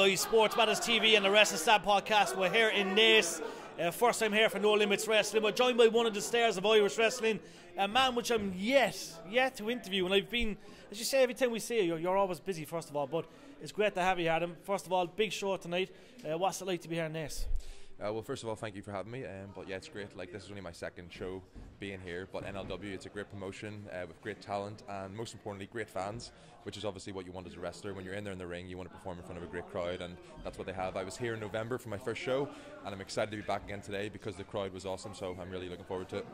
guys, Sports Matters TV and the WrestleSlam podcast. We're here in Naas. First time here for No Limits Wrestling. We're joined by one of the stars of Irish wrestling, a man which I'm yet to interview. And I've been, as you say, every time we see you, you're always busy, first of all. But it's great to have you, Adam. First of all, big show tonight. What's it like to be here in Naas? Well, first of all, thank you for having me. But yeah, it's great. Like, this is only my second show being here. But NLW, it's a great promotion with great talent and, most importantly, great fans, which is obviously what you want as a wrestler. When you're in there in the ring, you want to perform in front of a great crowd, and that's what they have. I was here in November for my first show, and I'm excited to be back again today because the crowd was awesome. So I'm really looking forward to it.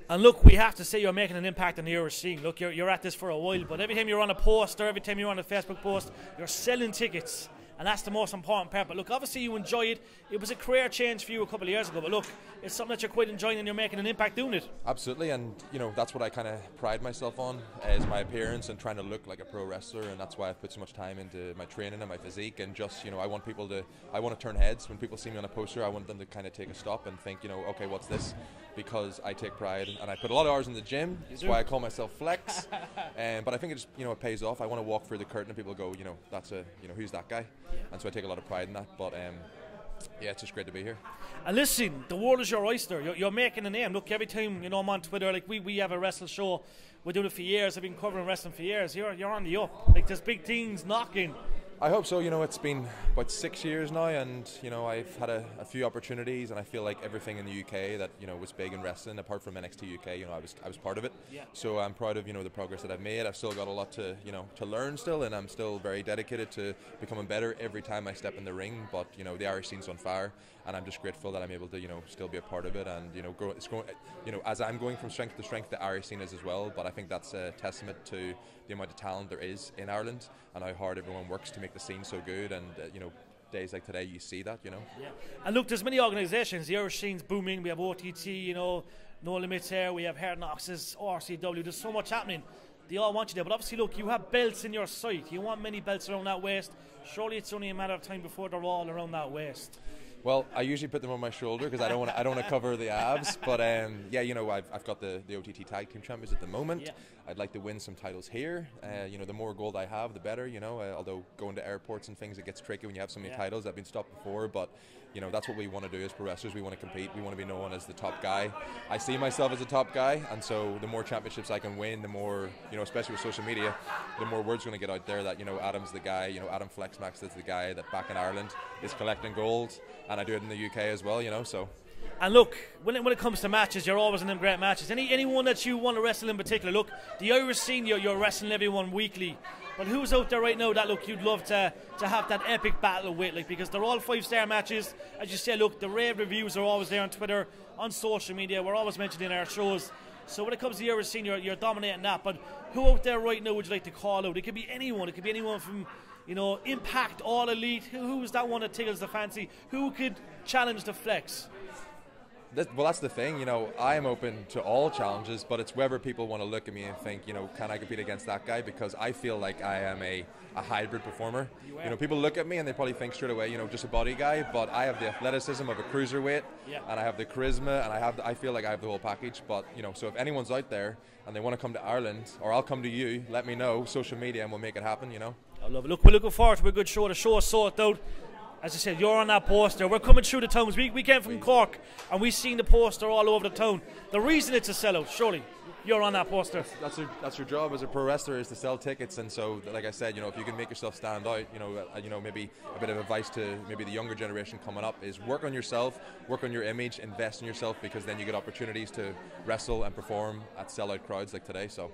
And look, we have to say you're making an impact on the Irish scene. Look, you're at this for a while, but every time you're on a poster, every time you're on a Facebook post, you're selling tickets. And that's the most important part. But look, obviously you enjoy it. It was a career change for you a couple of years ago. But look, it's something that you're quite enjoying and you're making an impact doing it. Absolutely, and you know, that's what I kind of pride myself on, is my appearance and trying to look like a pro wrestler. And that's why I've put so much time into my training and my physique. And just, you know, I want to turn heads. When people see me on a poster, I want them to kind of take a stop and think, you know, okay, what's this? Because I take pride and I put a lot of hours in the gym. That's why I call myself Flex. But I think it just, you know, it pays off. I want to walk through the curtain and people go, you know, who's that guy? And so I take a lot of pride in that. But yeah, it's just great to be here. And listen, the world is your oyster. You're making a name. Look, every time, you know, I'm on Twitter, like we have a wrestle show. We're doing it for years. I've been covering wrestling for years. You're on the up. Like, there's big things knocking. I hope so. You know, it's been about 6 years now, and you know, I've had a few opportunities, and I feel like everything in the UK that, you know, was big in wrestling, apart from NXT UK, you know, I was part of it. Yeah. So I'm proud of, you know, the progress that I've made. I've still got a lot to, you know, to learn still, and I'm still very dedicated to becoming better every time I step in the ring. But you know, the Irish scene's on fire, and I'm just grateful that I'm able to, you know, still be a part of it, and you know, it's growing. You know, as I'm going from strength to strength, the Irish scene is as well. But I think that's a testament to the amount of talent there is in Ireland and how hard everyone works to make the scene so good. And you know, days like today, you see that, you know. Yeah. And look, there's many organisations. The Irish scene's booming. We have OTT, you know, No Limits here. We have Hard Knox's, RCW. There's so much happening. They all want you there. But obviously, look, you have belts in your sight. You want many belts around that waist. Surely it's only a matter of time before they're all around that waist. Well, I usually put them on my shoulder because I don't want to cover the abs. But yeah, you know, I've got the OTT Tag Team Champions at the moment. Yeah. I'd like to win some titles here. You know, the more gold I have, the better. You know, although going to airports and things, it gets tricky when you have so many titles. I've been stopped before, but you know, that's what we want to do as pro wrestlers. We want to compete. We want to be known as the top guy. I see myself as a top guy, and so the more championships I can win, the more, you know, especially with social media, the more word's going to get out there that, you know, Adam's the guy. You know, Adam Flex Maxted the guy that back in Ireland is collecting gold, and I do it in the UK as well. You know, so. And look, when it comes to matches, you're always in them great matches. Anyone that you want to wrestle in particular? Look, the Irish scene, you're wrestling everyone weekly. But who's out there right now that, look, you'd love to have that epic battle with? Like, because they're all 5-star matches. As you say, look, the rave reviews are always there on Twitter, on social media. We're always mentioned in our shows. So when it comes to the Irish scene, you're dominating that. But who out there right now would you like to call out? It could be anyone. It could be anyone from, you know, Impact, All Elite. Who's that one that tickles the fancy? Who could challenge the Flex? Well, that's the thing, you know, I am open to all challenges, but it's whether people want to look at me and think, you know, can I compete against that guy? Because I feel like I am a hybrid performer. You know, people look at me and they probably think straight away, you know, just a body guy, but I have the athleticism of a cruiserweight, and I have the charisma, and I feel like I have the whole package. But, you know, so if anyone's out there and they want to come to Ireland, or I'll come to you, let me know, social media, and we'll make it happen, you know. I love it. Look, we're looking forward to a good show. The show is sold out. As I said, you're on that poster. We're coming through the towns. We came from Cork, and we've seen the poster all over the town. The reason it's a sellout, surely, you're on that poster. That's your job as a pro wrestler, is to sell tickets. And so, like I said, you know, if you can make yourself stand out, you know, maybe a bit of advice to maybe the younger generation coming up is work on yourself, work on your image, invest in yourself, because then you get opportunities to wrestle and perform at sellout crowds like today. So.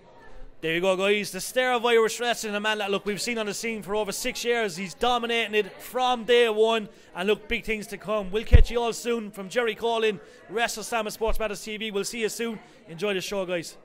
There you go, guys. The star of Irish wrestling, a man that, look, we've seen on the scene for over 6 years. He's dominating it from day one. And look, big things to come. We'll catch you all soon. From Jerry Collin, WrestleSlam and Sports Matters TV. We'll see you soon. Enjoy the show, guys.